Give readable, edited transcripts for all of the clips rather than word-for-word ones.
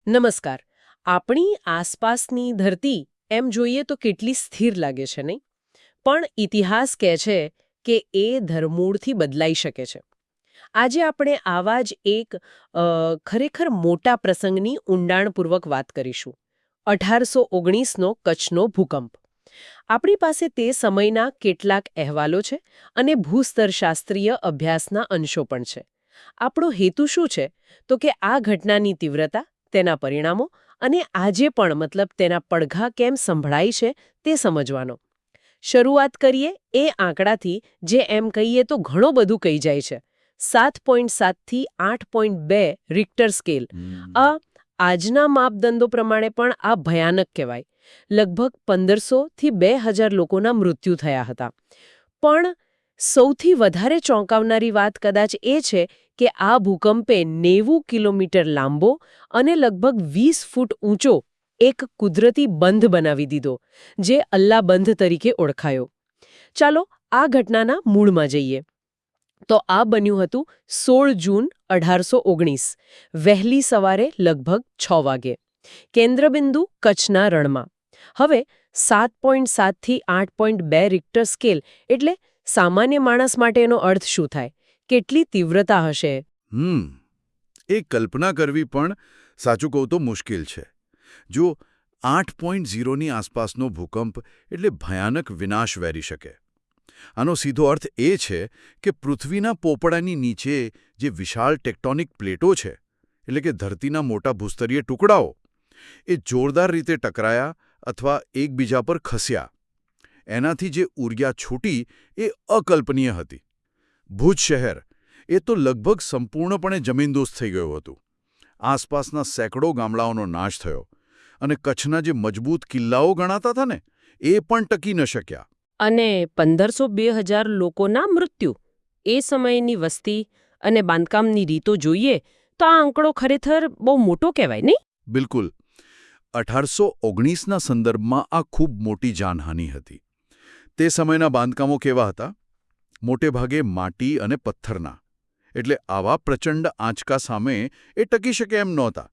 નમસ્કાર. આપણી આસપાસની ધરતી એમ જોઈએ તો કેટલી સ્થિર લાગે છે નહીં? પણ ઇતિહાસ કહે છે કે એ ધરમૂળથી બદલાઈ શકે છે. આજે આપણે આવા જ એક ખરેખર મોટા પ્રસંગની ઊંડાણપૂર્વક વાત કરીશું. 1819નો કચ્છનો ભૂકંપ. આપણી પાસે તે સમયના કેટલાક અહેવાલો છે અને ભૂસ્તરશાસ્ત્રીય અભ્યાસના અંશો પણ છે. આપણો હેતુ શું છે? તો કે આ ઘટનાની તીવ્રતા, તેના પરિણામો અને આજે પણ તેના પડઘા કેમ સંભળાય છે તે સમજવાનો. શરૂઆત કરીએ એ આંકડાથી જે એમ કહીએ તો ઘણો બધું કહી જાય છે. 7.7 થી 8.2 રિક્ટર સ્કેલ. આજના માપદંડો પ્રમાણે પણ આ ભયાનક કહેવાય. લગભગ 1500 થી 2000 લોકોના મૃત્યુ થયા હતા. પણ સૌથી વધારે ચોંકાવનારી વાત કદાચ એ છે કે આ ભૂકંપે 90 કિલોમીટર લાંબો અને લગભગ 20 ફૂટ ઊંચો એક કુદરતી બંધ બનાવી દીધો, જે અલ્લાહ બંધ તરીકે ઓળખાયો. ચાલો આ ઘટનાના મૂળમાં જઈએ. તો આ બન્યું હતું 16 જૂન 1819, વહેલી સવારે લગભગ 6 વાગે. કેન્દ્રબિંદુ કચ્છના રણમાં. હવે 7.7 થી 8.2 રિક્ટર સ્કેલ એટલે સામાન્ય માણસ માટે એનો અર્થ શું થાય? કેટલી તીવ્રતા હશે? એ કલ્પના કરવી પણ સાચું કહું તો મુશ્કેલ છે. જો 8.0ની આસપાસનો ભૂકંપ એટલે ભયાનક વિનાશ વેરી શકે. આનો સીધો અર્થ એ છે કે પૃથ્વીના પોપડાની નીચે જે વિશાળ ટેક્ટોનિક પ્લેટો છે, એટલે કે ધરતીના મોટા ભૂસ્તરીય ટુકડાઓ, એ જોરદાર રીતે ટકરાયા અથવા એકબીજા પર ખસ્યા. એનાથી જે ઉર્જા છૂટી એ અકલ્પનીય હતી. ભુજ શહેર એ તો લગભગ સંપૂર્ણપણે જમીનદોસ્ત થઈ ગયું હતું. આસપાસના સેંકડો ગામડાઓનો નાશ થયો અને કચ્છના જે મજબૂત કિલ્લાઓ ગણાતા હતા ને, એ પણ ટકી ન શક્યા. અને 1500-2000 લોકોના મૃત્યુ. એ સમયની વસ્તી અને બાંધકામની રીતો જોઈએ તો આ આંકડો ખરેખર બહુ મોટો કહેવાય નહીં? બિલકુલ. 1819ના સંદર્ભમાં આ ખૂબ મોટી જાનહાનિ હતી. તે સમયના બાંધકામો કેવા હતા? મોટે ભાગે માટી અને પથ્થરના. એટલે આવા પ્રચંડ આંચકા સામે એ ટકી શકે એમ નહોતા.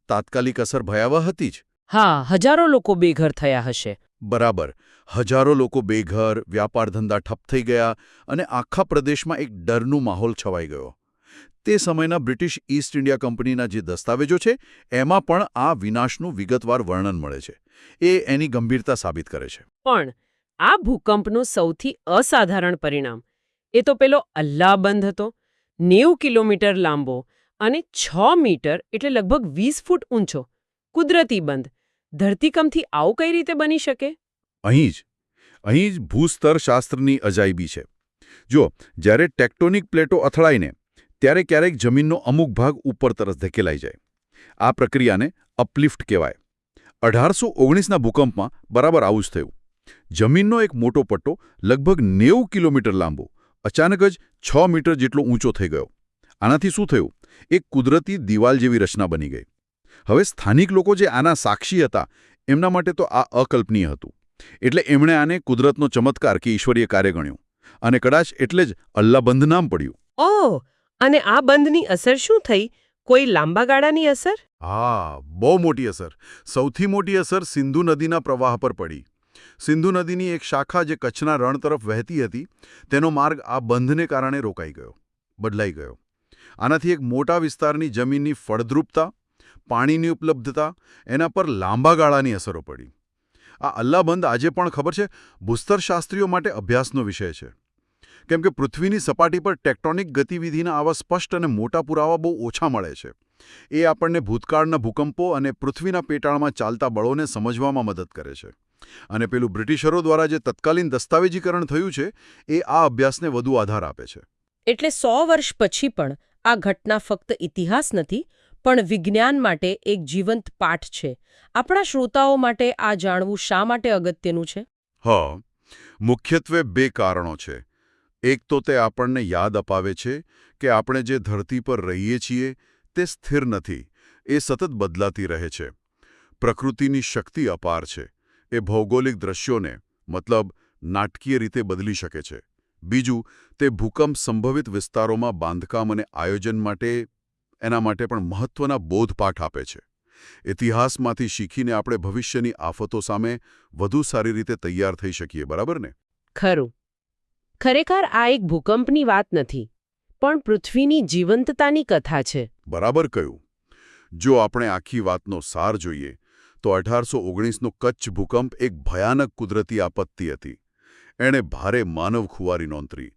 તાત્કાલિક અસર ભયાવહ હતી જ. હા, હજારો લોકો બેઘર થયા હશે. બરાબર. હજારો લોકો બેઘર, વ્યાપાર ધંધા ઠપ થઈ ગયા અને આખા પ્રદેશમાં એક ડરનું માહોલ છવાઈ ગયો. તે સમયના બ્રિટિશ ઈસ્ટ ઇન્ડિયા કંપનીના જે દસ્તાવેજો છે એમાં પણ આ વિનાશનું વિગતવાર વર્ણન મળે છે. એ એની ગંભીરતા સાબિત કરે છે. પણ આ ભૂકંપનું સૌથી અસાધારણ પરિણામ એ તો પેલો અલ્લાહ બંધ હતો. 90 કિલોમીટર લાંબો અને 6 મીટર એટલે લગભગ 20 ફૂટ ઊંચો કુદરતી બંધ. ધરતીકંપથી આવું કઈ રીતે બની શકે? અહીં જ ભૂસ્તરશાસ્ત્રની અજાયબી છે. જો જ્યારે ટેક્ટોનિક પ્લેટો અથડાઈને ત્યારે ક્યારેક જમીનનો અમુક ભાગ ઉપર તરફ ધકેલાઈ જાય. આ પ્રક્રિયાને અપલિફ્ટ કહેવાય. 1819ના ભૂકંપમાં બરાબર આવું જ થયું. જમીનનો એક મોટો પટ્ટો લગભગ 90 કિલોમીટર લાંબો અચાનક જ 6 મીટર જેટલો ઊંચો થઈ ગયો. આનાથી શું થયું? એક કુદરતી દિવાલ જેવી રચના બની ગઈ. હવે સ્થાનિક લોકો જે આના સાક્ષી હતા એમના માટે તો આ અકલ્પનીય હતું. એટલે એમણે આને કુદરતનો ચમત્કાર કે ઈશ્વરીય કાર્ય ગણ્યું અને કદાચ એટલે જ અલ્લાહ બંધ નામ પડ્યું. ઓહ! અને આ બંધની અસર શું થઈ? કોઈ લાંબા ગાળાની અસર? હા, બહુ મોટી અસર. સૌથી મોટી અસર સિંધુ નદીના પ્રવાહ પર પડી. સિંધુ નદીની એક શાખા જે કચ્છના રણ તરફ વહેતી હતી, તેનો માર્ગ આ બંધને કારણે રોકાઈ ગયો, બદલાઈ ગયો. આનાથી એક મોટા વિસ્તારની જમીનની ફળદ્રુપતા, પાણીની ઉપલબ્ધતા, એના પર લાંબા ગાળાની અસરો પડી. આ અલ્લાહ બંધ આજે પણ ખબર છે ભૂસ્તરશાસ્ત્રીઓ માટે અભ્યાસનો વિષય છે. કેમ કે પૃથ્વીની સપાટી પર ટેક્ટોનિક ગતિવિધિના આવા સ્પષ્ટ અને મોટા પુરાવા બહુ ઓછા મળે છે. એ આપણને ભૂતકાળના ભૂકંપો અને પૃથ્વીના પેટાળમાં ચાલતા બળોને સમજવામાં મદદ કરે છે. અને પેલું બ્રિટિશરો દ્વારા જે તત્કાલીન દસ્તાવેજીકરણ થયું છે એ આ અભ્યાસને વધુ આધાર આપે છે. એટલે 100 વર્ષ પછી પણ આ ઘટના ફક્ત ઇતિહાસ નથી, પણ વિજ્ઞાન માટે એક જીવંત પાઠ છે. આપણા શ્રોતાઓ માટે આ જાણવું શા માટે અગત્યનું છે? મુખ્યત્વે 2 કારણો છે. એક તો તે આપણને યાદ અપાવે છે કે આપણે જે ધરતી પર રહીએ છીએ તે સ્થિર નથી, એ સતત બદલાતી રહે છે. પ્રકૃતિની શક્તિ અપાર છે. એ ભૌગોલિક દ્રશ્યોને નાટકીય રીતે બદલી શકે છે. બીજું, તે ભૂકંપ સંભવિત વિસ્તારોમાં બાંધકામ અને આયોજન માટે પણ મહત્વના બોધપાઠ આપે છે. ઇતિહાસમાંથી શીખીને આપણે ભવિષ્યની આફતો સામે વધુ સારી રીતે તૈયાર થઈ શકીએ, બરાબર ને? ખરું. ખરેખર આ એક ભૂકંપની વાત નથી, પણ પૃથ્વીની જીવંતતાની કથા છે. બરાબર કહ્યું. જો આપણે આખી વાતનો સાર જોઈએ તો 1819નો કચ્છ ભૂકંપ એક ભયાનક કુદરતી આપત્તિ હતી. એણે ભારે માનવ ખુવારી નોંધરી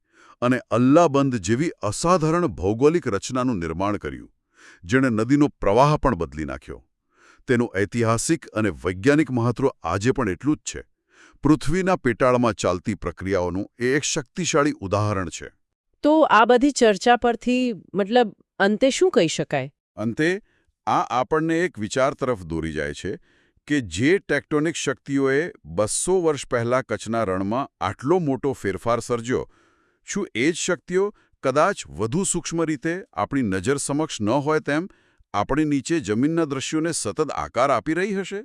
અને અલ્લાબંધ જેવી અસાધારણ ભૌગોલિક રચનાનું નિર્માણ કર્યું, જેણે નદીનો પ્રવાહ પણ બદલી નાખ્યો. તેનું ઐતિહાસિક અને વૈજ્ઞાનિક મહત્વ આજે પણ એટલું જ છે. પૃથ્વીના પેટાળમાં ચાલતી પ્રક્રિયાઓનું એ એક શક્તિશાળી ઉદાહરણ છે. તો આ બધી ચર્ચા પરથી અંતે શું કહી શકાય? અંતે આ આપણને એક વિચાર તરફ દોરી જાય છે કે જે ટેક્ટોનિક શક્તિઓએ 200 વર્ષ પહેલા કચ્છના રણમાં આટલો મોટો ફેરફાર સર્જ્યો, શું એ જ શક્તિઓ કદાચ વધુ સૂક્ષ્મ રીતે આપણી નજર સમક્ષ ન હોય તેમ આપણી નીચે જમીનના દ્રશ્યોને સતત આકાર આપી રહી હશે?